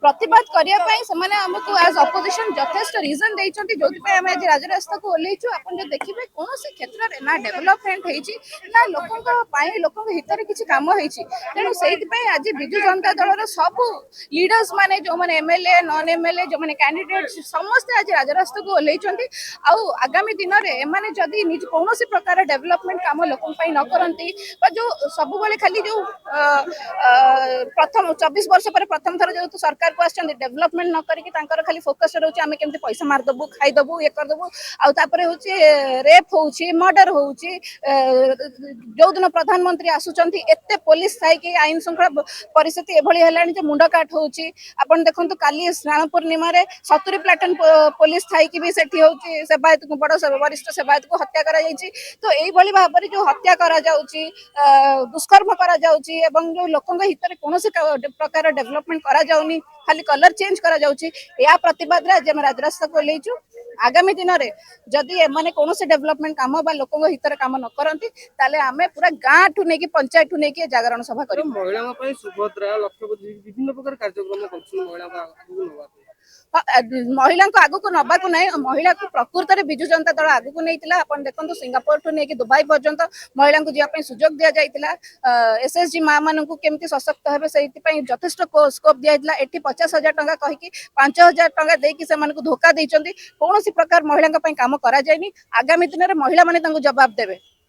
प्रतिवाद करने आमको आज अपोजिशन यथेष्ट रिजन देते जो आम आज राजरास्ता को ओल्लैचु। आप देखिए कौन क्षेत्र में ना डेभलपमेंट ना लोक हित किसी कम हो तेणु से आज विजु जनता दल सब लीडर्स माने जो मैंने एमएलए नॉन एमएलए जो मैंने कैंडिडेट समस्ते आज राजरास्ता को ओल्लैचंती। आगामी दिन में जदि कौन प्रकार डेभलपमेंट कम लोक न करती जो सब खाली जो प्रथम 24 वर्ष पर प्रथम थर जो सरकार को आसछन्ती डेवलपमेंट न करिक तांकर खाली फोकस रहउछि आमे केमति पैसा मारदबु खाइदबु ये करदबु आ तापरे होछि रेप होछि मर्डर होछि। जो दिन प्रधानमंत्री आसुचन्ती एते पुलिस थाई कि आईन श्रृंखला परिस्थिति एभली हेलानी जे मुंड काट होछि। आपण देखंतु काली स्नान पूर्णिमा रे 70 प्लाटून पुलिस थाई कि भी सेठी होछि सेवायत को बड़ वरिष्ठ सेवायत को हत्या करा जायछि। तो एई भली भाबरे जो हत्या करा जाउछि दुष्कर्म करा जाउछि एवं जो लोकंग हितरे कोनोसी प्रकार डेवलपमेंट करा जाउनी खाली कलर चेंज करा जाउछि। या प्रतिवाद रे आज हम राजरास्ता को लेइछु। आगामी दिन में जदि एमाने कोनोसी डेवलपमेंट काम बा लोकंग हितरे काम न करंती ताले आमे पूरा गां ठु नेकी पंचायत ठु नेकी जागरण सभा करिबु। महिला पई सुभद्रा लक्ष्यपति विभिन्न प्रकार कार्यक्रम करछु महिला का आगु नवा महिला को आगु को नबा को नहीं महिला को प्रकृत में विजु जनता दल आगु को नहीं अपन देखो सिंगापुर ठू नहीं दुबई पर्यंत महिला को जावाई सुजोग दि जाइला। एसएचजी माँ मान केमती सशक्त हे से यथेष्ट स्कोप दिया एटी 50,000 टंका कहीकि 5,000 टंका देकी से धोखा देती कौन प्रकार महिला काम करा जायनी। आगामी दिन में महिला माने जवाब देवे।